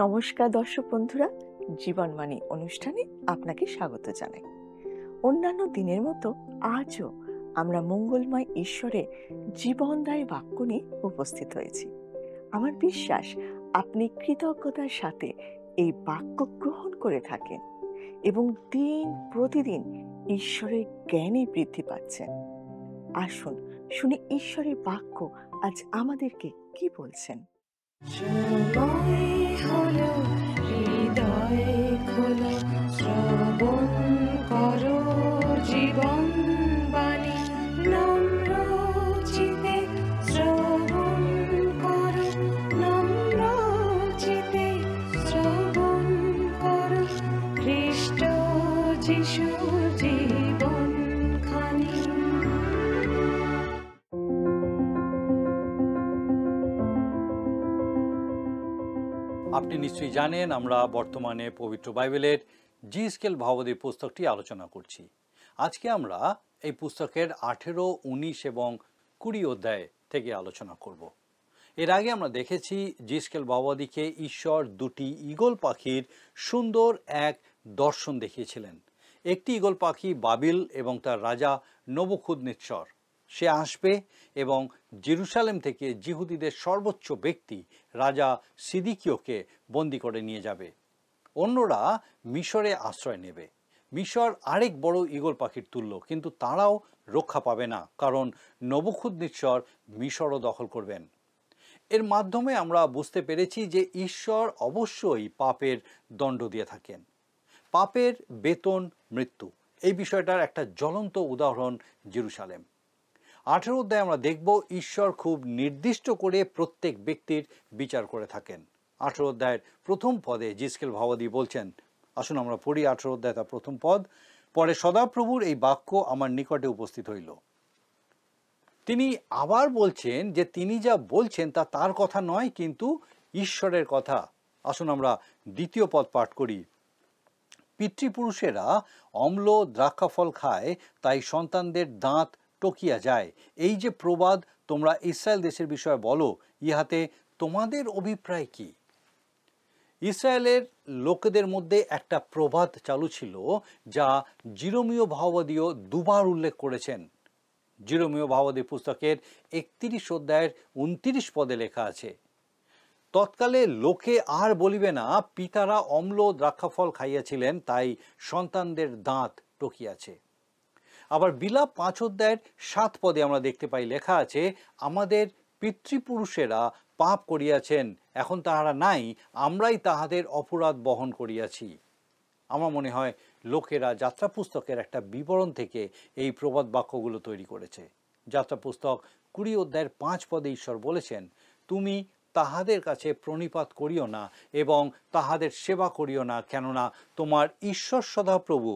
নমস্কার দর্শক বন্ধুরা, জীবনবাণী অনুষ্ঠানে আপনাকে স্বাগত জানাই। অন্যান্য দিনের মতো আজও আমরা মঙ্গলময় ঈশ্বরের জীবনদায়ী বাক্য নিয়ে উপস্থিত হয়েছি। আমার বিশ্বাস আপনি কৃতজ্ঞতার সাথে এই বাক্য গ্রহণ করে থাকেন এবং দিন প্রতিদিন ঈশ্বরের জ্ঞানে বৃদ্ধি পাচ্ছেন। আসুন শুনি ঈশ্বরের বাক্য আজ আমাদেরকে কি বলছেন। সময় হলো, হৃদয় খোলো, শ্রবণ করো জীবন বাণী। নম্র চিতে শ্রবণ করো, নম্র চিতে শ্রবণ করো, খ্রিস্ট যিশুর জীবন খানি। আপনি নিশ্চয়ই জানেন আমরা বর্তমানে পবিত্র বাইবেলের জিএসকেল ভাববাদী পুস্তকটি আলোচনা করছি। আজকে আমরা এই পুস্তকের 18, 19 এবং 20 অধ্যায় থেকে আলোচনা করব। এর আগে আমরা দেখেছি জিএসকেল ভাববাদীকে ঈশ্বর দুটি ঈগল পাখির সুন্দর এক দর্শন দেখিয়েছিলেন। একটি ঈগল পাখি বাবিল এবং তার রাজা নবুখুদনেচ্ছর, সে আসবে এবং জেরুসালেম থেকে জিহুদীদের সর্বোচ্চ ব্যক্তি রাজা সিদিকিওকে বন্দি করে নিয়ে যাবে। অন্যরা মিশরে আশ্রয় নেবে। মিশর আরেক বড় ঈগল পাখির তুল্য, কিন্তু তারাও রক্ষা পাবে না, কারণ নবুখুদনেচ্ছর মিশরও দখল করবেন। এর মাধ্যমে আমরা বুঝতে পেরেছি যে ঈশ্বর অবশ্যই পাপের দণ্ড দিয়ে থাকেন। পাপের বেতন মৃত্যু, এই বিষয়টার একটা জ্বলন্ত উদাহরণ জেরুসালেম। 18 অধ্যায়ে আমরা দেখব ঈশ্বর খুব নির্দিষ্ট করে প্রত্যেক ব্যক্তির বিচার করে থাকেন। 18 অধ্যায়ের প্রথম পদে জিএসকেল ভাববাদী বলছেন, আসুন আমরা পড়ি 18 অধ্যায় তার প্রথম পদ। পরে সদাপ্রভুর এই বাক্য আমার নিকটে উপস্থিত হইল। তিনি আবার বলছেন যে তিনি যা বলছেন তা তার কথা নয়, কিন্তু ঈশ্বরের কথা। আসুন আমরা দ্বিতীয় পদ পাঠ করি। পিতৃপুরুষেরা অম্ল দ্রাক্ষাফল খায়, তাই সন্তানদের দাঁত টকিয়া যায়। এই যে প্রবাদ তোমরা ইসরায়েল দেশের বিষয়ে বলো, ইহাতে তোমাদের অভিপ্রায় কি? ইসরায়েলের লোকেদের মধ্যে একটা প্রবাদ চালু ছিল, যা জিরমীয় ভাববাদীও দুবার উল্লেখ করেছেন। জিরমীয় ভাববাদী পুস্তকের 31 অধ্যায়ের 29 পদে লেখা আছে, তৎকালে লোকে আর বলিবে না, পিতারা অম্ল দ্রাক্ষাফল খাইয়াছিলেন, তাই সন্তানদের দাঁত টকিয়াছে। আবার বিলাপ 5 অধ্যায়ের 7 পদে আমরা দেখতে পাই লেখা আছে, আমাদের পিতৃপুরুষেরা পাপ করিয়াছেন, এখন তাহারা নাই, আমরাই তাহাদের অপরাধ বহন করিয়াছি। আমার মনে হয় লোকেরা যাত্রা পুস্তকের একটা বিবরণ থেকে এই প্রবাদ বাক্যগুলো তৈরি করেছে। যাত্রা পুস্তক 20 অধ্যায়ের 5 পদে ঈশ্বর বলেছেন, তুমি তাহাদের কাছে প্রণিপাত করিও না এবং তাহাদের সেবা করিও না, কেননা তোমার ঈশ্বর সদাপ্রভু,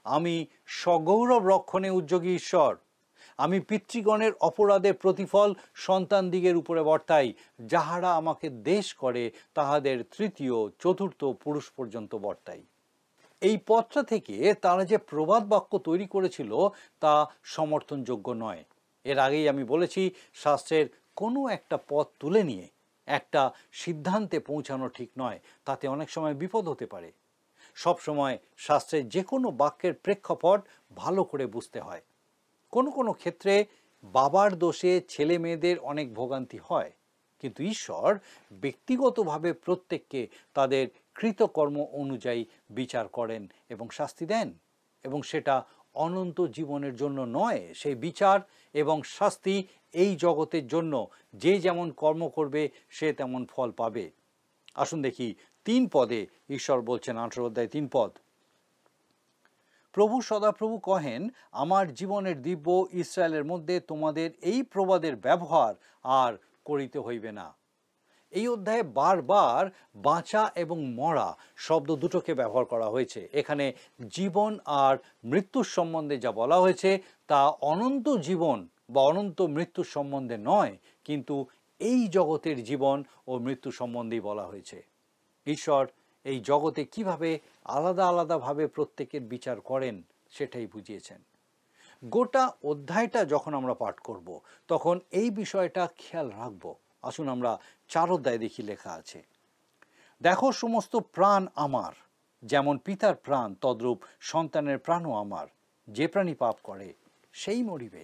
আমি সগৌরব রক্ষণে উদ্যোগী ঈশ্বর। আমি পিতৃগণের অপরাধের প্রতিফল সন্তানদিগের উপরে বর্তাই, যাহারা আমাকে দেশ করে তাহাদের তৃতীয় চতুর্থ পুরুষ পর্যন্ত বর্তাই। এই পথটা থেকে তারা যে প্রবাদ বাক্য তৈরি করেছিল তা সমর্থনযোগ্য নয়। এর আগেই আমি বলেছি, শাস্ত্রের কোনো একটা পথ তুলে নিয়ে একটা সিদ্ধান্তে পৌঁছানো ঠিক নয়, তাতে অনেক সময় বিপদ হতে পারে। সব সময় শাস্ত্রের যে কোনো বাক্যের প্রেক্ষাপট ভালো করে বুঝতে হয়। কোনো কোনো ক্ষেত্রে বাবার দোষে ছেলে মেয়েদের অনেক ভোগান্তি হয়, কিন্তু ঈশ্বর ব্যক্তিগতভাবে প্রত্যেককে তাদের কৃতকর্ম অনুযায়ী বিচার করেন এবং শাস্তি দেন, এবং সেটা অনন্ত জীবনের জন্য নয়। সেই বিচার এবং শাস্তি এই জগতের জন্য, যে যেমন কর্ম করবে সে তেমন ফল পাবে। আসুন দেখি 3 পদে ঈশ্বর বলছেন, 18 অধ্যায় 3 পদ, প্রভু সদাপ্রভু কহেন, আমার জীবনের দিব্য ইসরায়েলের মধ্যে তোমাদের এই প্রবাদের ব্যবহার আর করিতে হইবে না। এই অধ্যায়ে বারবার বাঁচা এবং মরা শব্দ দুটোকে ব্যবহার করা হয়েছে। এখানে জীবন আর মৃত্যুর সম্বন্ধে যা বলা হয়েছে তা অনন্ত জীবন বা অনন্ত মৃত্যুর সম্বন্ধে নয়, কিন্তু এই জগতের জীবন ও মৃত্যু সম্বন্ধেই বলা হয়েছে। ঈশ্বর এই জগতে কিভাবে আলাদা আলাদাভাবে প্রত্যেকের বিচার করেন সেটাই বুঝিয়েছেন। গোটা অধ্যায়টা যখন আমরা পাঠ করব তখন এই বিষয়টা খেয়াল রাখব। আসুন আমরা 4 অধ্যায় দেখি লেখা আছে, দেখো সমস্ত প্রাণ আমার, যেমন পিতার প্রাণ তদ্রূপ সন্তানের প্রাণও আমার। যে প্রাণী পাপ করে সেই মরিবে।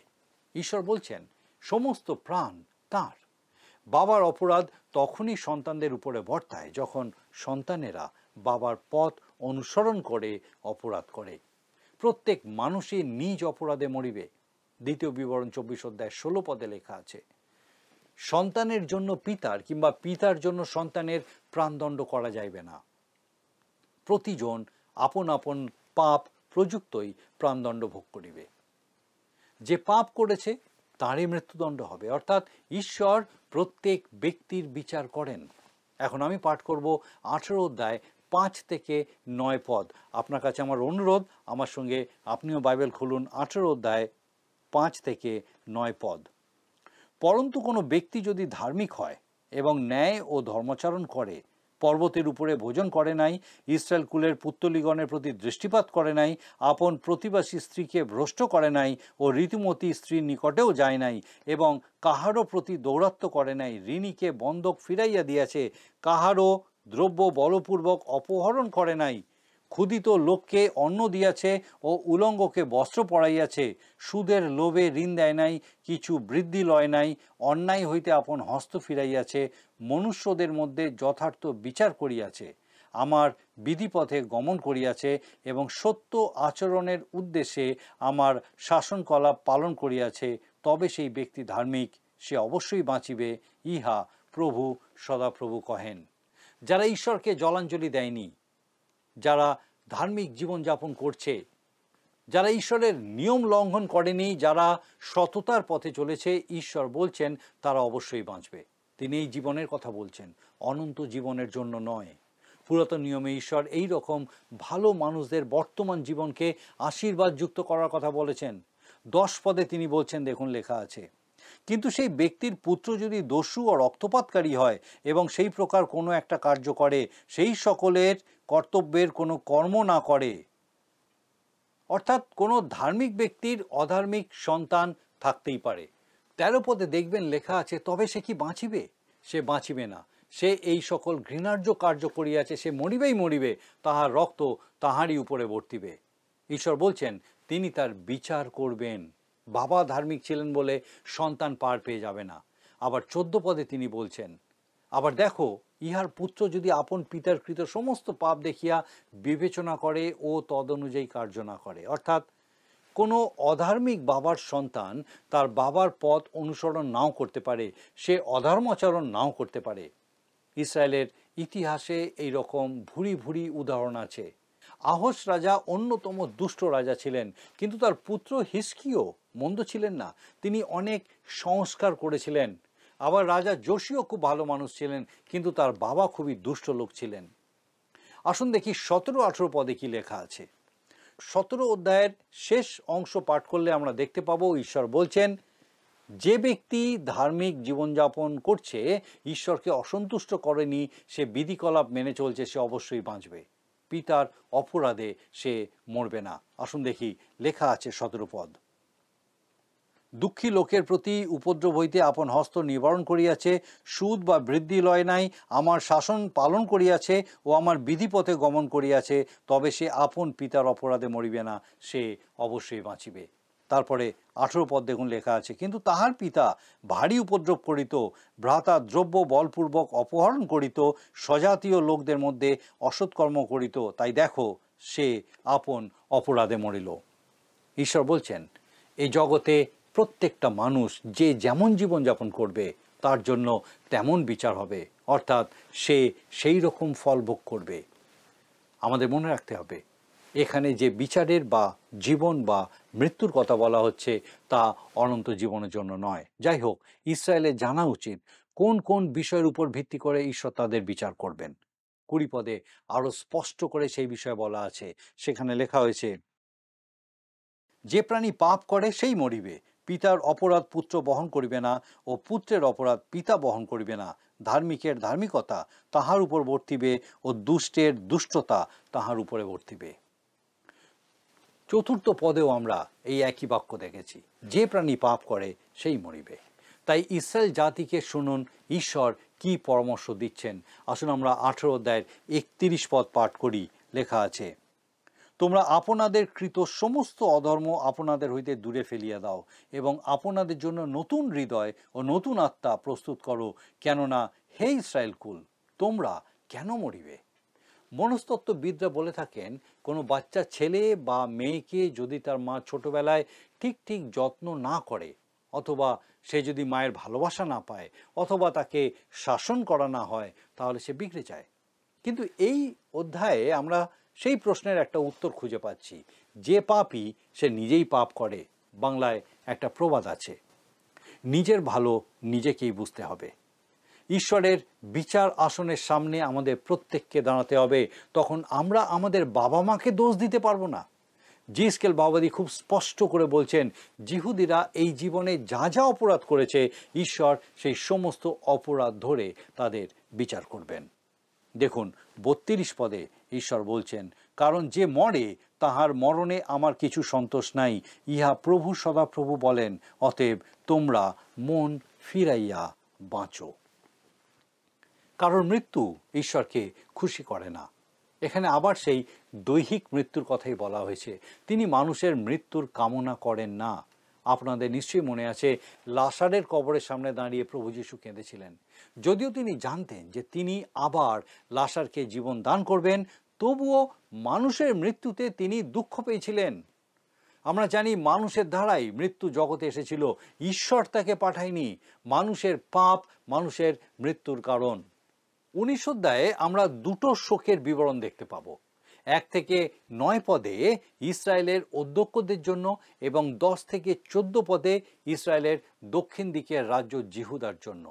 ঈশ্বর বলছেন সমস্ত প্রাণ তাঁর। বাবার অপরাধ তখনই সন্তানদের উপরে বর্তায় যখন সন্তানেরা বাবার পথ অনুসরণ করে অপরাধ করে। প্রত্যেক মানুষই নিজ অপরাধে মরিবে। দ্বিতীয় বিবরণ 24 অধ্যায় 16 পদে লেখা আছে, সন্তানের জন্য পিতার কিংবা পিতার জন্য সন্তানের প্রাণদণ্ড করা যাইবে না। প্রতিজন আপন আপন পাপ প্রযুক্তই প্রাণদণ্ড ভোগ করিবে। যে পাপ করেছে তারই মৃত্যুদণ্ড হবে, অর্থাৎ ঈশ্বর প্রত্যেক ব্যক্তির বিচার করেন। এখন আমি পাঠ করব 18 অধ্যায় 5 থেকে 9 পদ। আপনার কাছে আমার অনুরোধ, আমার সঙ্গে আপনিও বাইবেল খুলুন 18 অধ্যায় 5 থেকে 9 পদ। পরন্তু কোনো ব্যক্তি যদি ধার্মিক হয় এবং ন্যায় ও ধর্মাচরণ করে, পর্বতের উপরে ভোজন করে নাই, ইসরায়েল কুলের পুত্তলিগণের প্রতি দৃষ্টিপাত করে নাই, আপন প্রতিবাসী স্ত্রীকে ভ্রষ্ট করে নাই ও ঋতুমতী স্ত্রীর নিকটেও যায় নাই, এবং কাহারও প্রতি দৌরাত্ম্য করে নাই, ঋণীকে বন্ধক ফিরাইয়া দিয়াছে, কাহারও দ্রব্য বলপূর্বক অপহরণ করে নাই, ক্ষুদিত লোককে অন্ন দিয়াছে ও উলঙ্গকে বস্ত্র পরাইয়াছে, সুদের লোভে ঋণ দেয় নাই, কিছু বৃদ্ধি লয় নাই, অন্যায় হইতে আপন হস্ত ফিরাইয়াছে, মনুষ্যদের মধ্যে যথার্থ বিচার করিয়াছে, আমার বিধিপথে গমন করিয়াছে এবং সত্য আচরণের উদ্দেশ্যে আমার শাসনকলাপ পালন করিয়াছে, তবে সেই ব্যক্তি ধার্মিক, সে অবশ্যই বাঁচিবে, ইহা প্রভু সদাপ্রভু কহেন। যারা ঈশ্বরকে জলাঞ্জলি দেয়নি, যারা ধার্মিক জীবনযাপন করছে, যারা ঈশ্বরের নিয়ম লঙ্ঘন করেনি, যারা সততার পথে চলেছে, ঈশ্বর বলছেন তারা অবশ্যই বাঁচবে। তিনি এই জীবনের কথা বলছেন, অনন্ত জীবনের জন্য নয়। পুরাতন নিয়মে ঈশ্বর এই রকম ভালো মানুষদের বর্তমান জীবনকে আশীর্বাদযুক্ত করার কথা বলেছেন। 10 পদে তিনি বলছেন, দেখুন লেখা আছে, কিন্তু সেই ব্যক্তির পুত্র যদি দস্যু ও রক্তপাতকারী হয় এবং সেই প্রকার কোনো একটা কার্য করে, সেই সকলের কর্তব্যের কোনো কর্ম না করে, অর্থাৎ কোনো ধার্মিক ব্যক্তির অধার্মিক সন্তান থাকতেই পারে। 13 পদে দেখবেন লেখা আছে, তবে সে কি বাঁচিবে? সে বাঁচিবে না। সে এই সকল ঘৃণার্য কার্য করিয়াছে, সে মরিবেই মরিবে, তাহার রক্ত তাহারই উপরে বর্তিবে। ঈশ্বর বলছেন তিনি তার বিচার করবেন। বাবা ধার্মিক ছিলেন বলে সন্তান পার পেয়ে যাবে না। আবার 14 পদে তিনি বলছেন, আবার দেখো, ইহার পুত্র যদি আপন পিতার কৃত সমস্ত পাপ দেখিয়া বিবেচনা করে ও তদনুযায়ী কার্য না করে, অর্থাৎ কোনো অধার্মিক বাবার সন্তান তার বাবার পথ অনুসরণ নাও করতে পারে, সে অধর্মাচরণ নাও করতে পারে। ইসরায়েলের ইতিহাসে এই রকম ভুরি ভুরি উদাহরণ আছে। আহস রাজা অন্যতম দুষ্ট রাজা ছিলেন, কিন্তু তার পুত্র হিজকিয়ও মন্দ ছিলেন না, তিনি অনেক সংস্কার করেছিলেন। আবার রাজা যোশীও খুব ভালো মানুষ ছিলেন, কিন্তু তার বাবা খুবই দুষ্ট লোক ছিলেন। আসুন দেখি 17-18 পদে কি লেখা আছে। 17 অধ্যায়ের শেষ অংশ পাঠ করলে আমরা দেখতে পাবো ঈশ্বর বলছেন, যে ব্যক্তি ধার্মিক জীবনযাপন করছে, ঈশ্বরকে অসন্তুষ্ট করেনি, সে বিধিকলাপ মেনে চলছে, সে অবশ্যই বাঁচবে। পিতার অপরাধে সে মরবে না। আসুন দেখি লেখা আছে 17 পদ, দুঃখী লোকের প্রতি উপদ্রব হইতে আপন হস্ত নিবারণ করিয়াছে, সুদ বা বৃদ্ধি লয় নাই, আমার শাসন পালন করিয়াছে ও আমার বিধিপথে গমন করিয়াছে, তবে সে আপন পিতার অপরাধে মরিবে না, সে অবশ্যই বাঁচিবে। তারপরে 18 পদ দেখুন লেখা আছে, কিন্তু তাহার পিতা ভারী উপদ্রব করিত, ভ্রাতা দ্রব্য বলপূর্বক অপহরণ করিত, স্বজাতীয় লোকদের মধ্যে অসৎকর্ম করিত, তাই দেখো সে আপন অপরাধে মরিল। ঈশ্বর বলছেন এই জগতে প্রত্যেকটা মানুষ যে যেমন জীবনযাপন করবে তার জন্য তেমন বিচার হবে, অর্থাৎ সে সেই রকম ফল ভোগ করবে। আমাদের মনে রাখতে হবে, এখানে যে বিচারের বা জীবন বা মৃত্যুর কথা বলা হচ্ছে তা অনন্ত জীবনের জন্য নয়। যাই হোক, ইসরায়েলের জানা উচিত কোন কোন বিষয়ের উপর ভিত্তি করে ঈশ্বর তাদের বিচার করবেন। 20 পদে আরো স্পষ্ট করে সেই বিষয়ে বলা আছে। সেখানে লেখা হয়েছে, যে প্রাণী পাপ করে সেই মরিবে, পিতার অপরাধ পুত্র বহন করিবে না ও পুত্রের অপরাধ পিতা বহন করিবে না। ধার্মিকের ধার্মিকতা তাহার উপর বর্তিবে ও দুষ্টের দুষ্টতা তাহার উপরে বর্তিবে। 4 পদেও আমরা এই একই বাক্য দেখেছি, যে প্রাণী পাপ করে সেই মরিবে। তাই ইসরায়েল জাতিকে শুনুন, ঈশ্বর কি পরামর্শ দিচ্ছেন। আসুন আমরা 18 অধ্যায়ের 31 পদ পাঠ করি। লেখা আছে, তোমরা আপনাদের কৃত সমস্ত অধর্ম আপনাদের হইতে দূরে ফেলিয়া দাও এবং আপনাদের জন্য নতুন হৃদয় ও নতুন আত্মা প্রস্তুত করো, কেননা হে ইসরায়েল কুল, তোমরা কেন মরিবে? মনস্তত্ত্ববিদরা বলে থাকেন, কোনো বাচ্চা ছেলে বা মেয়েকে যদি তার মা ছোটবেলায় ঠিক ঠিক যত্ন না করে, অথবা সে যদি মায়ের ভালোবাসা না পায়, অথবা তাকে শাসন করা না হয়, তাহলে সে বিগড়ে যায়। কিন্তু এই অধ্যায়ে আমরা সেই প্রশ্নের একটা উত্তর খুঁজে পাচ্ছি, যে পাপী সে নিজেই পাপ করে। বাংলায় একটা প্রবাদ আছে, নিজের ভালো নিজেকেই বুঝতে হবে। ঈশ্বরের বিচার আসনের সামনে আমাদের প্রত্যেককে দাঁড়াতে হবে, তখন আমরা আমাদের বাবা মাকে দোষ দিতে পারবো না। জিএসকেল বাবাদি খুব স্পষ্ট করে বলছেন, জিহুদিরা এই জীবনে যা যা অপরাধ করেছে, ঈশ্বর সেই সমস্ত অপরাধ ধরে তাদের বিচার করবেন। দেখুন 32 পদে ঈশ্বর বলছেন, কারণ যে মরে তাহার মরণে আমার কিছু সন্তোষ নাই, ইহা প্রভু সদাপ্রভু বলেন, অতএব তোমরা মন ফিরাইয়া বাঁচো। কারণ মৃত্যু ঈশ্বরকে খুশি করে না। এখানে আবার সেই দৈহিক মৃত্যুর কথাই বলা হয়েছে। তিনি মানুষের মৃত্যুর কামনা করেন না। আপনাদের নিশ্চয়ই মনে আছে, লাসারের কবরের সামনে দাঁড়িয়ে প্রভু যীশু কেঁদেছিলেন। যদিও তিনি জানতেন যে তিনি আবার লাসারকে জীবন দান করবেন, তবুও মানুষের মৃত্যুতে তিনি দুঃখ পেয়েছিলেন। আমরা জানি মানুষের দ্বারাই মৃত্যু জগতে এসেছিল, ঈশ্বর তাকে পাঠায়নি। মানুষের পাপ মানুষের মৃত্যুর কারণ। 19 অধ্যায়ে আমরা দুটো শোকের বিবরণ দেখতে পাবো। 1 থেকে 9 পদে ইসরায়েলের অধ্যক্ষদের জন্য এবং 10 থেকে 14 পদে ইসরায়েলের দক্ষিণ দিকের রাজ্য জিহুদার জন্য।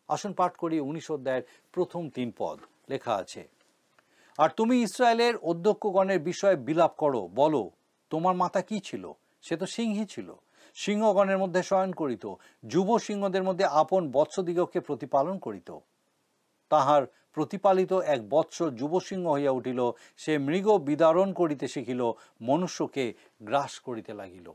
আসুন পাঠ করি 19 অধ্যায়ের প্রথম 3 পদ। লেখা আছে, আর তুমি ইসরায়েলের অধ্যক্ষগণের বিষয়ে বিলাপ করো, বলো, তোমার মাতা কি ছিল? সে তো সিংহী ছিল, সিংহগণের মধ্যে শয়ন করিত, যুব সিংহদের মধ্যে আপন বৎসদিগকে প্রতিপালন করিত। তাহার প্রতিপালিত এক বৎস যুবসিংহ হইয়া উঠিল, সে মৃগ বিদারণ করিতে শিখিল, মনুষ্যকে গ্রাস করিতে লাগিল।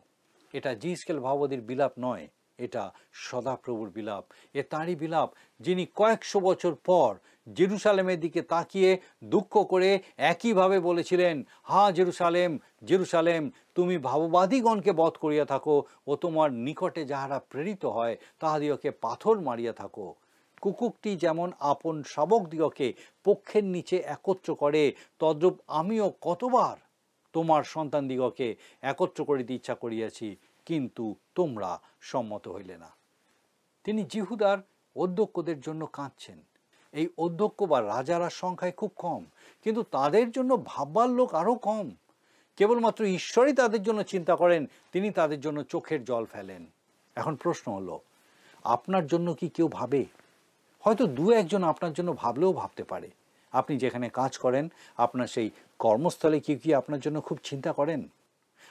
এটা জিএসকেল ভাববাদীর বিলাপ নয়, এটা সদাপ্রভুর বিলাপ। এ তাঁরই বিলাপ, যিনি কয়েকশো বছর পর জেরুসালেমের দিকে তাকিয়ে দুঃখ করে একইভাবে বলেছিলেন, হা জেরুসালেম জেরুসালেম, তুমি ভাববাদীগণকে বধ করিয়া থাকো ও তোমার নিকটে যাহারা প্রেরিত হয় তাহাদিগকে পাথর মারিয়া থাকো। কুকুরটি যেমন আপন শাবকদিগকে পক্ষের নিচে একত্র করে, তদ্রূপ আমিও কতবার তোমার সন্তানদিগকে একত্র করিতে ইচ্ছা করিয়াছি, কিন্তু তোমরা সম্মত হইলে না। তিনি জিহুদার অধ্যক্ষদের জন্য কাঁদছেন। এই অধ্যক্ষ বা রাজারা সংখ্যায় খুব কম, কিন্তু তাদের জন্য ভাববার লোক আরও কম। কেবলমাত্র ঈশ্বরই তাদের জন্য চিন্তা করেন, তিনি তাদের জন্য চোখের জল ফেলেন। এখন প্রশ্ন হলো, আপনার জন্য কি কেউ ভাবে? হয়তো দু একজন আপনার জন্য ভাবলেও ভাবতে পারে। আপনি যেখানে কাজ করেন, আপনার সেই কর্মস্থলে কি কি আপনার জন্য খুব চিন্তা করেন?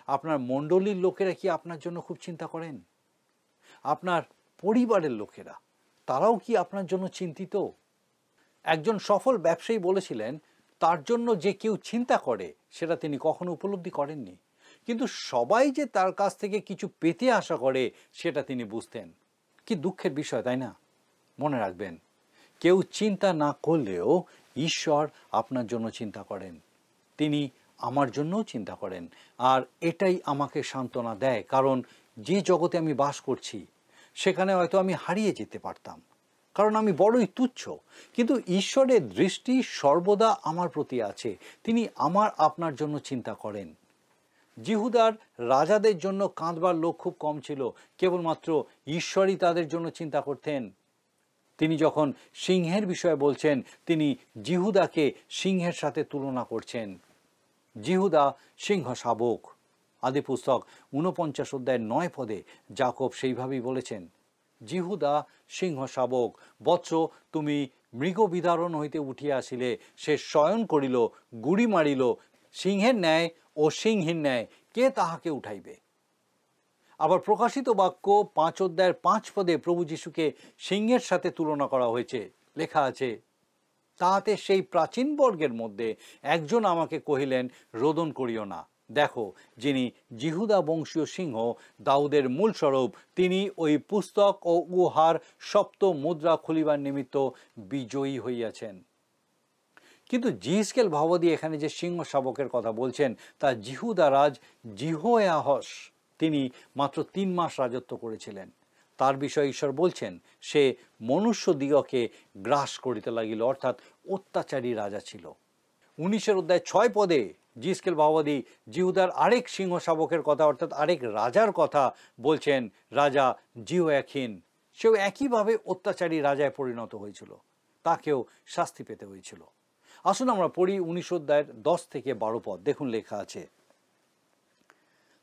আপনার মণ্ডলীর লোকেরা কি আপনার জন্য খুব চিন্তা করেন? আপনার পরিবারের লোকেরা, তারাও কি আপনার জন্য চিন্তিত? একজন সফল ব্যবসায়ী বলেছিলেন, তার জন্য যে কেউ চিন্তা করে সেটা তিনি কখনো উপলব্ধি করেননি, কিন্তু সবাই যে তার কাছ থেকে কিছু পেতে আশা করে সেটা তিনি বুঝতেন। কি দুঃখের বিষয়, তাই না? মনে রাখবেন, কেউ চিন্তা না করলেও ঈশ্বর আপনার জন্য চিন্তা করেন। তিনি আমার জন্যও চিন্তা করেন, আর এটাই আমাকে সান্ত্বনা দেয়। কারণ যে জগতে আমি বাস করছি সেখানে হয়তো আমি হারিয়ে যেতে পারতাম, কারণ আমি বড়ই তুচ্ছ, কিন্তু ঈশ্বরের দৃষ্টি সর্বদা আমার প্রতি আছে। তিনি আমার আপনার জন্য চিন্তা করেন। জিহুদার রাজাদের জন্য কাঁদবার লোক খুব কম ছিল, কেবলমাত্র ঈশ্বরই তাদের জন্য চিন্তা করতেন। তিনি যখন সিংহের বিষয়ে বলছেন, তিনি জিহুদাকে সিংহের সাথে তুলনা করছেন। জিহুদা সিংহ শাবক। আদি পুস্তক 49 অধ্যায়ের 9 পদে যাকব সেইভাবেই বলেছেন, জিহুদা সিংহ শাবক, বৎস তুমি মৃগ বিদারণ হইতে উঠিয়া আসিলে, সে শয়ন করিল, গুড়ি মারিল, সিংহের ন্যায় ও সিংহীর ন্যায় কে তাহাকে উঠাইবে? আবার প্রকাশিত বাক্য 5 অধ্যায়ের 5 পদে প্রভু যীশুকে সিংহের সাথে তুলনা করা হয়েছে। লেখা আছে, তাহাতে সেই প্রাচীন বর্গের মধ্যে একজন আমাকে কহিলেন, রোদন করিও না, দেখো, যিনি জিহুদা বংশীয় সিংহ, দাউদের মূল স্বরূপ, তিনি ওই পুস্তক ও উহার সপ্ত মুদ্রা খুলিবার নিমিত্ত বিজয়ী হইয়াছেন। কিন্তু জিহিজকেল ভাববাদী এখানে যে সিংহ শাবকের কথা বলছেন তা জিহুদা রাজ জিহোয়াহস, তিনি মাত্র 3 মাস রাজত্ব করেছিলেন। তার বিষয়ে ঈশ্বর বলছেন সে মনুষ্য দিগকে গ্রাস করিতে লাগিল, অর্থাৎ অত্যাচারী রাজা ছিল। 19 অধ্যায় 6 পদে জিহিজকেল ভাববাদী জিহুদার আরেক সিংহ শাবকের কথা, অর্থাৎ আরেক রাজার কথা বলছেন, রাজা জিহোয়াখিন। সেও একইভাবে অত্যাচারী রাজায় পরিণত হয়েছিল, তাকেও শাস্তি পেতে হয়েছিল। আসুন আমরা পড়ি 19 অধ্যায়ের 10 থেকে 12 পদ। দেখুন লেখা আছে,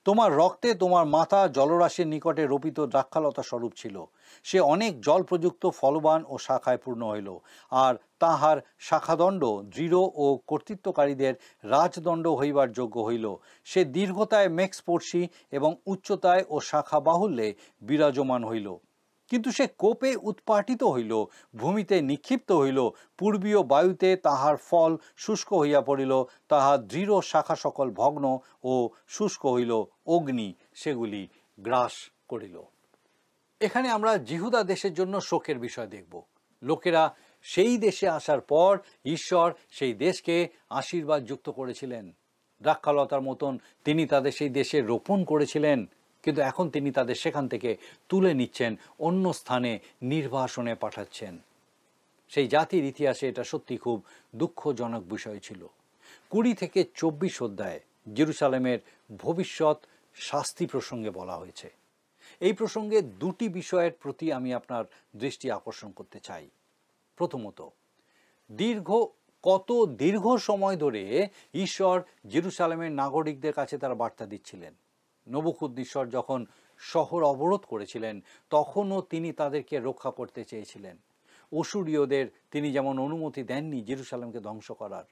তোমার রক্তে তোমার মাথা জলরাশির নিকটে রোপিত দ্রাক্ষালতা স্বরূপ ছিল। সে অনেক জল প্রযুক্ত, ফলবান ও শাখায় পূর্ণ হইল। আর তাহার শাখাদণ্ড দৃঢ় ও কর্তৃত্বকারীদের রাজদণ্ড হইবার যোগ্য হইল। সে দীর্ঘতায় মেঘস্পর্শী এবং উচ্চতায় ও শাখা বাহুল্যে বিরাজমান হইল। কিন্তু সে কোপে উৎপাটিত হইল, ভূমিতে নিক্ষিপ্ত হইল। পূর্বীয় বায়ুতে তাহার ফল শুষ্ক হইয়া পড়িল। তাহার দৃঢ় শাখা সকল ভগ্ন ও শুষ্ক হইল, অগ্নি সেগুলি গ্রাস করিল। এখানে আমরা জিহুদা দেশের জন্য শোকের বিষয় দেখব। লোকেরা সেই দেশে আসার পর ঈশ্বর সেই দেশকে আশীর্বাদ যুক্ত করেছিলেন। দ্রাক্ষালতার মতন তিনি তাদের সেই দেশে রোপণ করেছিলেন, কিন্তু এখন তিনি তাদের সেখান থেকে তুলে নিচ্ছেন, অন্য স্থানে নির্বাসনে পাঠাচ্ছেন। সেই জাতির ইতিহাসে এটা সত্যি খুব দুঃখজনক বিষয় ছিল। 20 থেকে 24 অধ্যায়ে জেরুসালেমের ভবিষ্যৎ শাস্তি প্রসঙ্গে বলা হয়েছে। এই প্রসঙ্গে 2টি বিষয়ের প্রতি আমি আপনার দৃষ্টি আকর্ষণ করতে চাই। প্রথমত, কত দীর্ঘ সময় ধরে ঈশ্বর জেরুসালেমের নাগরিকদের কাছে তার বার্তা দিচ্ছিলেন। নবুখুদ্নেসর যখন শহর অবরোধ করেছিলেন তখনও তিনি তাদেরকে রক্ষা করতে চেয়েছিলেন। অসুরীয়দের তিনি যেমন অনুমতি দেননি জেরুসালেমকে ধ্বংস করার,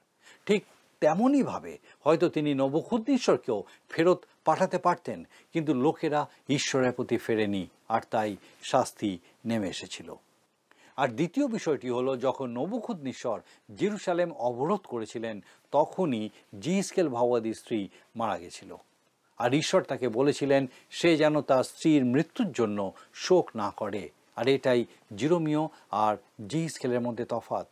ঠিক তেমনইভাবে হয়তো তিনি নবুখুদ্নেসরকেও ফেরত পাঠাতে পারতেন, কিন্তু লোকেরা ঈশ্বরের প্রতি ফেরেনি, আর তাই শাস্তি নেমে এসেছিল। আর দ্বিতীয় বিষয়টি হলো, যখন নবুখুদ্নেসর জেরুসালেম অবরোধ করেছিলেন তখনই জিহিজকেল ভাববাদীর স্ত্রী মারা গেছিল। আর ঈশ্বর তাকে বলেছিলেন সে যেন তার স্ত্রীর মৃত্যুর জন্য শোক না করে। আর এটাই জিরোমীয় আর জিহিজকেলের মধ্যে তফাৎ।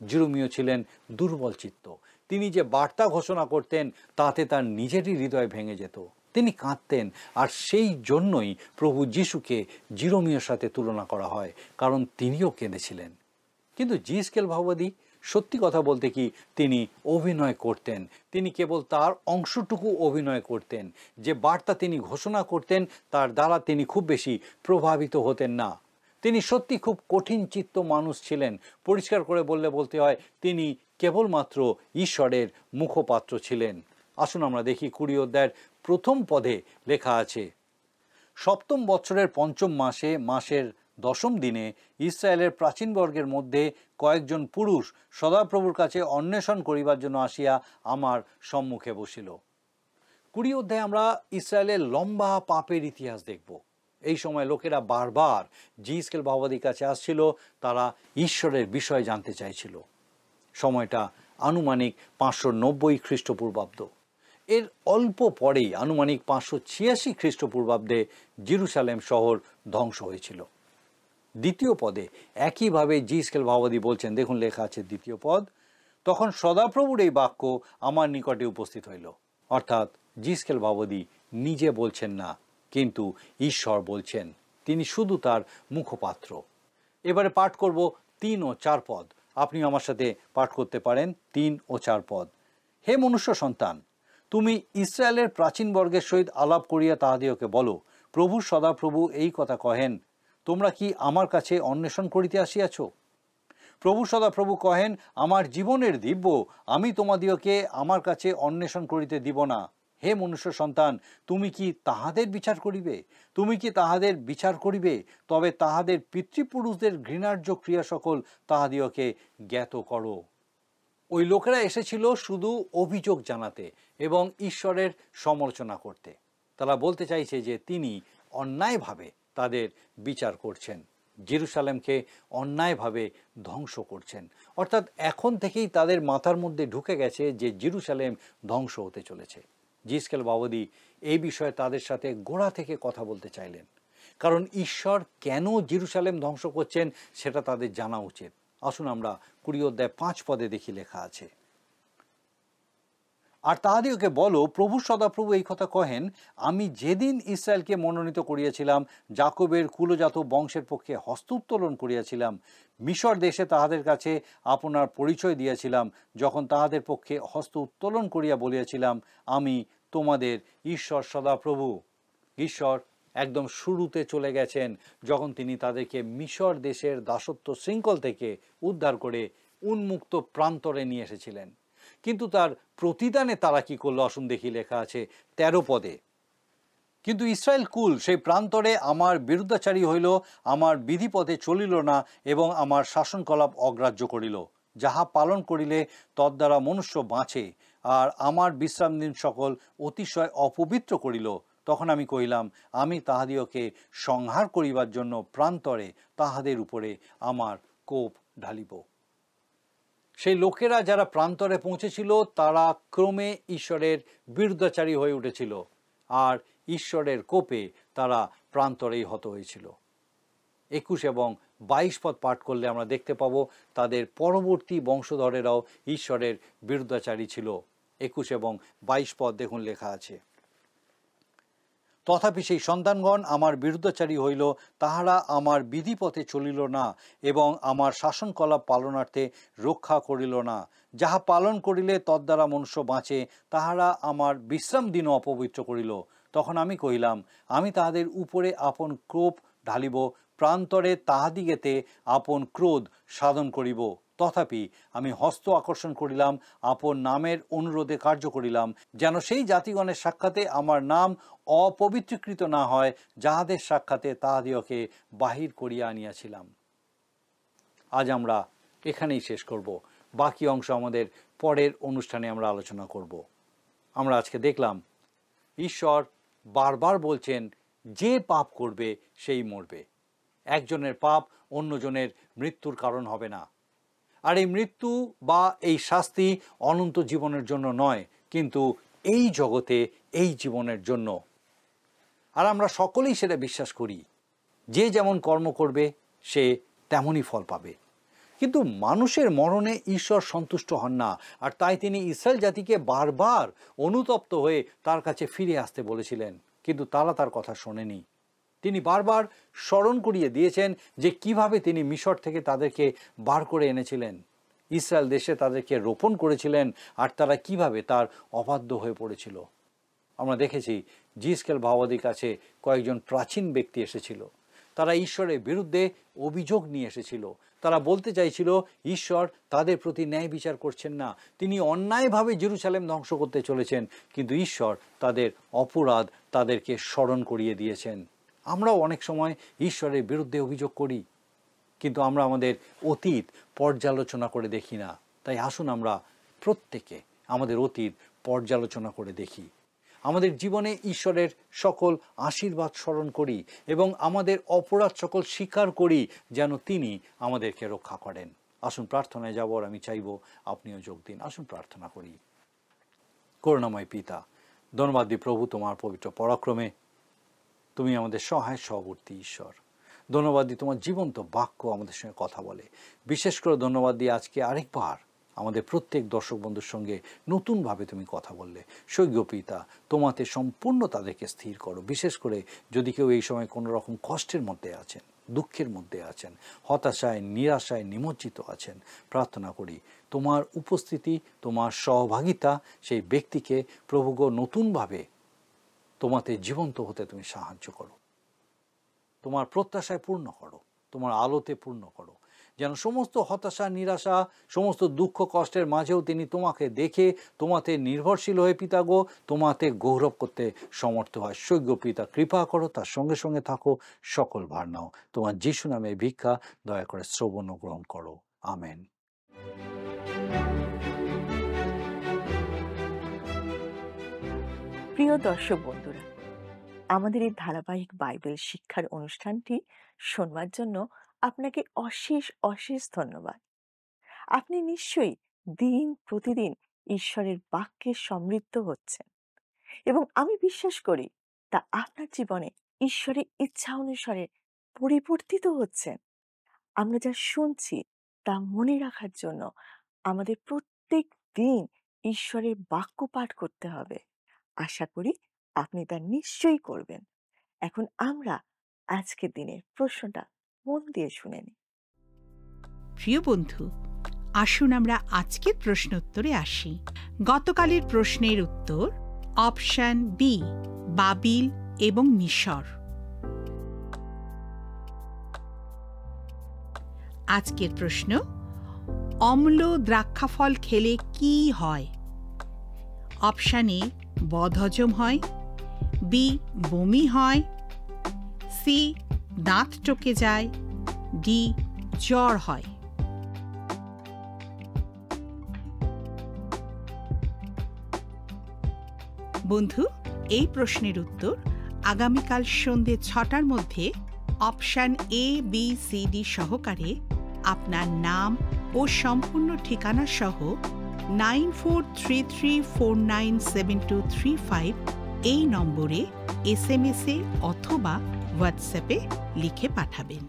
জিরোমীয় ছিলেন দুর্বল চিত্ত, তিনি যে বার্তা ঘোষণা করতেন তাতে তার নিজেরই হৃদয় ভেঙে যেত, তিনি কাঁদতেন। আর সেই জন্যই প্রভু যিশুকে জিরোমীয়র সাথে তুলনা করা হয়, কারণ তিনিও কেঁদেছিলেন। কিন্তু জিহিজকেল ভাববাদী সত্যি কথা বলতে কি, তিনি অভিনয় করতেন। তিনি কেবল তার অংশটুকু অভিনয় করতেন। যে বার্তা তিনি ঘোষণা করতেন তার দ্বারা তিনি খুব বেশি প্রভাবিত হতেন না। তিনি সত্যি খুব কঠিন চিত্ত মানুষ ছিলেন। পরিষ্কার করে বলতে হয় তিনি কেবলমাত্র ঈশ্বরের মুখপাত্র ছিলেন। আসুন আমরা দেখি 20 অধ্যায়ের 1ম পদে লেখা আছে, 7ম বৎসরের 5ম মাসে মাসের 10ম দিনে ইসরায়েলের প্রাচীনবর্গের মধ্যে কয়েকজন পুরুষ সদাপ্রভুর কাছে অন্বেষণ করিবার জন্য আসিয়া আমার সম্মুখে বসিল। 20 অধ্যায়ে আমরা ইসরায়েলের লম্বা পাপের ইতিহাস দেখব। এই সময় লোকেরা বারবার জিহিজকেল ভাববাদীর কাছে আসছিল, তারা ঈশ্বরের বিষয় জানতে চাইছিল। সময়টা আনুমানিক 590 খ্রিস্টপূর্বাব্দ। এর অল্প পরেই আনুমানিক 586 খ্রিস্টপূর্বাব্দে জেরুসালেম শহর ধ্বংস হয়েছিল। 2য় পদে একইভাবে জিহিজকেল ভাববাদী বলছেন, দেখুন লেখা আছে 2য় পদ, তখন সদাপ্রভুর এই বাক্য আমার নিকটে উপস্থিত হইল। অর্থাৎ জিহিজকেল ভাববাদী নিজে বলছেন না, কিন্তু ঈশ্বর বলছেন, তিনি শুধু তার মুখপাত্র। এবারে পাঠ করব 3 ও 4 পদ। আপনি আমার সাথে পাঠ করতে পারেন 3 ও 4 পদ। হে মনুষ্য সন্তান, তুমি ইসরায়েলের প্রাচীনবর্গের সহিত আলাপ করিয়া তাহাদিওকে বলো, প্রভু সদাপ্রভু এই কথা কহেন, তোমরা কি আমার কাছে অন্বেষণ করিতে আসিয়াছ? প্রভু সদাপ্রভু কহেন, আমার জীবনের দিব্য, আমি তোমাদিওকে আমার কাছে অন্বেষণ করিতে দিব না। হে মনুষ্য সন্তান, তুমি কি তাহাদের বিচার করিবে? তুমি কি তাহাদের বিচার করিবে? তবে তাহাদের পিতৃপুরুষদের ঘৃণার্য ক্রিয়া সকল তাহাদিওকে জ্ঞাত করো। ওই লোকেরা এসেছিল শুধু অভিযোগ জানাতে এবং ঈশ্বরের সমালোচনা করতে। তারা বলতে চাইছে যে তিনি অন্যায়ভাবে তাদের বিচার করছেন, জেরুসালেমকে অন্যায়ভাবে ধ্বংস করছেন। অর্থাৎ এখন থেকেই তাদের মাথার মধ্যে ঢুকে গেছে যে জেরুসালেম ধ্বংস হতে চলেছে। জিসকেল বাবদি এই বিষয়ে তাদের সাথে গোড়া থেকে কথা বলতে চাইলেন, কারণ ঈশ্বর কেন জেরুজালেম ধ্বংস করছেন সেটা তাদের জানা উচিত। আসুন আমরা 20 অধ্যায় 5 পদে দেখি লেখা আছে, আর তাহাদিওকে বলো, প্রভু সদাপ্রভু এই কথা কহেন, আমি যেদিন ইসরায়েলকে মনোনীত করিয়াছিলাম, যাকবের কুলজাত বংশের পক্ষে হস্ত উত্তোলন করিয়াছিলাম, মিশর দেশে তাহাদের কাছে আপনার পরিচয় দিয়াছিলাম, যখন তাহাদের পক্ষে হস্ত উত্তোলন করিয়া বলিয়াছিলাম, আমি তোমাদের ঈশ্বর সদাপ্রভু। ঈশ্বর একদম শুরুতে চলে গেছেন, যখন তিনি তাদেরকে মিশর দেশের দাসত্ব শৃঙ্খল থেকে উদ্ধার করে উন্মুক্ত প্রান্তরে নিয়ে এসেছিলেন। কিন্তু তার প্রতিদানে তারা কি করলো আসুন দেখি, লেখা আছে 13 পদে, কিন্তু ইসরায়েল কুল সেই প্রান্তরে আমার বিরুদ্ধাচারী হইল, আমার বিধিপথে চলিল না এবং আমার শাসনকলাপ অগ্রাহ্য করিল, যাহা পালন করিলে তদ্বারা মনুষ্য বাঁচে, আর আমার বিশ্রাম দিন সকল অতিশয় অপবিত্র করিল। তখন আমি কহিলাম, আমি তাহাদিওকে সংহার করিবার জন্য প্রান্তরে তাহাদের উপরে আমার কোপ ঢালিব। সেই লোকেরা যারা প্রান্তরে পৌঁছেছিল তারা ক্রমে ঈশ্বরের বিরুদ্ধাচারী হয়ে উঠেছিল, আর ঈশ্বরের কোপে তারা প্রান্তরেই হত হয়েছিল। 21 এবং 22 পদ পাঠ করলে আমরা দেখতে পাবো তাদের পরবর্তী বংশধরেরাও ঈশ্বরের বিরুদ্ধাচারী ছিল। 21 এবং 22 পদ দেখুন, লেখা আছে, তথাপি সেই সন্তানগণ আমার বিরুদ্ধাচারী হইল, তাহারা আমার বিধিপথে চলিল না এবং আমার শাসনকলাপ পালনার্থে রক্ষা করিল না, যাহা পালন করিলে তদ্বারা মনুষ্য বাঁচে, তাহারা আমার বিশ্রাম দিনও অপবিত্র করিল। তখন আমি কহিলাম, আমি তাহাদের উপরে আপন কোপ ঢালিব, প্রান্তরে তাহাদিগেতে আপন ক্রোধ সাধন করিব। তথাপি আমি হস্ত আকর্ষণ করিলাম, আপন নামের অনুরোধে কার্য করিলাম, যেন সেই জাতিগণের সাক্ষাতে আমার নাম অপবিত্রীকৃত না হয়, যাহাদের সাক্ষাতে তাহাদিওকে বাহির করিয়া আনিয়াছিলাম। আজ আমরা এখানেই শেষ করব, বাকি অংশ আমাদের পরের অনুষ্ঠানে আমরা আলোচনা করব। আমরা আজকে দেখলাম ঈশ্বর বারবার বলছেন, যে পাপ করবে সেই মরবে। একজনের পাপ অন্যজনের মৃত্যুর কারণ হবে না, আর এই মৃত্যু বা এই শাস্তি অনন্ত জীবনের জন্য নয়, কিন্তু এই জগতে এই জীবনের জন্য। আর আমরা সকলেই সেটা বিশ্বাস করি, যে যেমন কর্ম করবে সে তেমনই ফল পাবে। কিন্তু মানুষের মরণে ঈশ্বর সন্তুষ্ট হন না, আর তাই তিনি ইসরায়েল জাতিকে বারবার অনুতপ্ত হয়ে তার কাছে ফিরে আসতে বলেছিলেন, কিন্তু তারা তার কথা শোনেনি। তিনি বারবার স্মরণ করিয়ে দিয়েছেন যে কিভাবে তিনি মিশর থেকে তাদেরকে বার করে এনেছিলেন, ইসরায়েল দেশে তাদেরকে রোপণ করেছিলেন, আর তারা কিভাবে তার অবাধ্য হয়ে পড়েছিল। আমরা দেখেছি জিসকেল বাবদির কাছে কয়েকজন প্রাচীন ব্যক্তি এসেছিল, তারা ঈশ্বরের বিরুদ্ধে অভিযোগ নিয়ে এসেছিল। তারা বলতে চাইছিল ঈশ্বর তাদের প্রতি ন্যায় বিচার করছেন না, তিনি অন্যায়ভাবে জেরুজালেম ধ্বংস করতে চলেছেন, কিন্তু ঈশ্বর তাদের অপরাধ তাদেরকে স্মরণ করিয়ে দিয়েছেন। আমরাও অনেক সময় ঈশ্বরের বিরুদ্ধে অভিযোগ করি, কিন্তু আমরা আমাদের অতীত পর্যালোচনা করে দেখি না। তাই আসুন আমরা প্রত্যেকে আমাদের অতীত পর্যালোচনা করে দেখি, আমাদের জীবনে ঈশ্বরের সকল আশীর্বাদ স্মরণ করি এবং আমাদের অপরাধ সকল স্বীকার করি, যেন তিনি আমাদেরকে রক্ষা করেন। আসুন প্রার্থনায় যাবো, আমি চাইব আপনিও যোগ দিন। আসুন প্রার্থনা করি। করুণাময় পিতা, ধন্যবাদ দিই প্রভু তোমার পবিত্র পরাক্রমে, তুমি আমাদের সহায় সহবর্তী ঈশ্বর। ধন্যবাদ দিই তোমার জীবন্ত বাক্য আমাদের সঙ্গে কথা বলে। বিশেষ করে ধন্যবাদ দিই আজকে আরেকবার আমাদের প্রত্যেক দর্শক বন্ধুর সঙ্গে নতুনভাবে তুমি কথা বললে। স্বর্গীয় পিতা, তোমাতে সম্পূর্ণ তাদেরকে স্থির করো। বিশেষ করে যদি কেউ এই সময় কোনো রকম কষ্টের মধ্যে আছেন, দুঃখের মধ্যে আছেন, হতাশায় নিরাশায় নিমজ্জিত আছেন, প্রার্থনা করি তোমার উপস্থিতি, তোমার সহভাগিতা সেই ব্যক্তিকে প্রভুগ নতুনভাবে তোমাতে জীবন্ত হতে তুমি সাহায্য করো, তোমার প্রত্যাশায় পূর্ণ করো, তোমার আলোতে পূর্ণ করো, যেন সমস্ত হতাশা নিরাশা সমস্ত দুঃখ কষ্টের মাঝেও তিনি তোমাকে দেখে তোমাতে নির্ভরশীল হয়ে পিতাগো তোমাতে গৌরব করতে সমর্থ হয়। স্বর্গীয় পিতা, কৃপা করো, তার সঙ্গে সঙ্গে থাকো, সকল ভার নাও। তোমার যিশু নামে ভিক্ষা দয়া করে শ্রবণ ও গ্রহণ করো। আমেন। প্রিয় দর্শক বন্ধুরা, আমাদের এই ধারাবাহিক বাইবেল শিক্ষার অনুষ্ঠানটি শোনবার জন্য আপনাকে অশেষ অশেষ ধন্যবাদ। আপনি নিশ্চয়ই দিন প্রতিদিন ঈশ্বরের বাক্যে সমৃদ্ধ হচ্ছেন। এবং আমি বিশ্বাস করি তা আপনার জীবনে ঈশ্বরের ইচ্ছা অনুসারে পরিবর্তিত হচ্ছেন। আমরা যা শুনছি তা মনে রাখার জন্য আমাদের প্রত্যেক দিন ঈশ্বরের বাক্য পাঠ করতে হবে। আশা করি আপনি তা নিশ্চয়ই করবেন। এখন আমরা আজকের দিনের প্রশ্নটা মন দিয়ে শুনে নিই। প্রিয় বন্ধু, আসুন আমরা আজকের প্রশ্নোত্তরে আসি। গতকালের প্রশ্নের উত্তর অপশন বি, বাবিল এবং মিশর। আজকের প্রশ্ন, অম্ল দ্রাক্ষাফল খেলে কি হয়? অপশন এ, বদহজম হয়, বি, বমি হয়, সি, দাঁত টকে যায়, ডি, জ্বর হয়। বন্ধু, এই প্রশ্নের উত্তর আগামীকাল সন্ধ্যে 6টার মধ্যে option A, B, C, D সহকারে আপনার নাম ও সম্পূর্ণ ঠিকানা সহ 9433497235 এই নম্বরে SMS-এ অথবা হোয়াটসঅ্যাপে লিখে পাঠাবেন।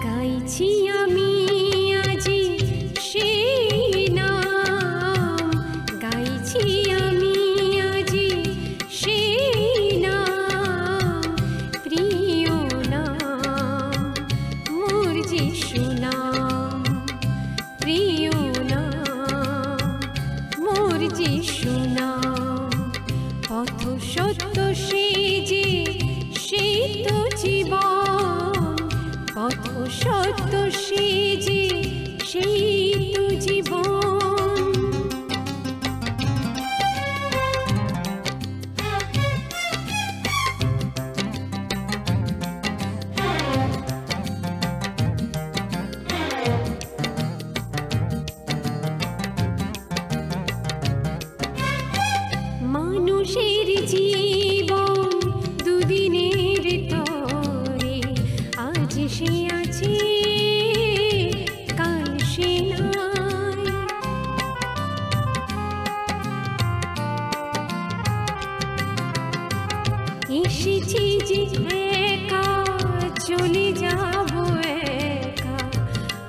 গাইছি আমি আজি সেই নাম, গাইছি আমি আজি সেই নাম, প্রিয় নাম মোর যিশু নাম, প্রিয় নাম মোর যিশু নাম। পথ সত্য সেই যে, সেই তো জীবন, পথ সত্য সেই যে, সেই তো জীবন। মানুষের জীবন দুদিনের তরে, আজ সে আছে কাল সে নাই। এসেছি যে একা, চলে যাব একা,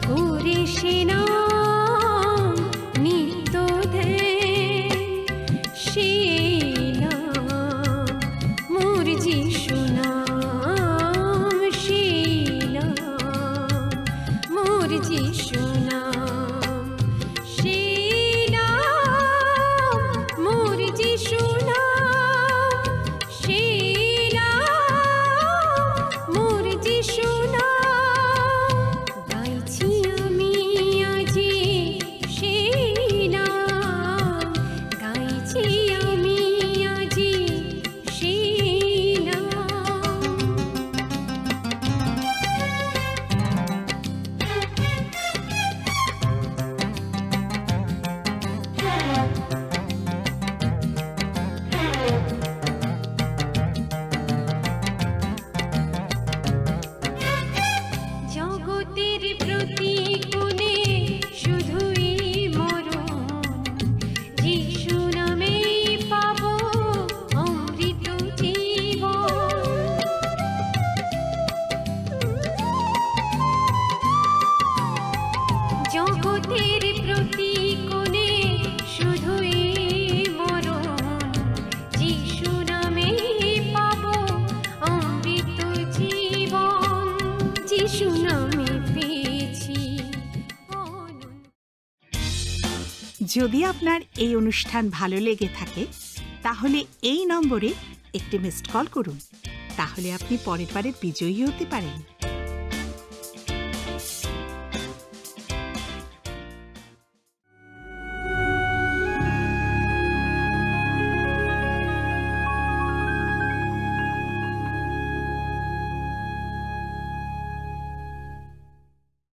করে সে নাম নিত্য ধ্যান, সেই নাম মোর যিশু নাম, সেই নাম মোর যিশু নাম, সেই নাম মোর যিশু নাম, সেই নাম মোর যিশু নাম। গাইছি আমি আজি সেই নাম, গাইছি আমি আজি সেই নাম। জগতের প্রতিকূলে শুধুই মরণ, যিশু নামেই পাবো অমৃত জীবন। জগতের প্রতিকূলে শুধুই মরণ, যিশু নামেই পাবো অমৃত জীবন। যিশু নামে পেয়েছি অনন্ত। যদি আপনার এই অনুষ্ঠান ভালো লেগে থাকে তাহলে এই নম্বরে একটি মিসড কল করুন, তাহলে আপনি পরের বারে বিজয়ী হতে পারেন।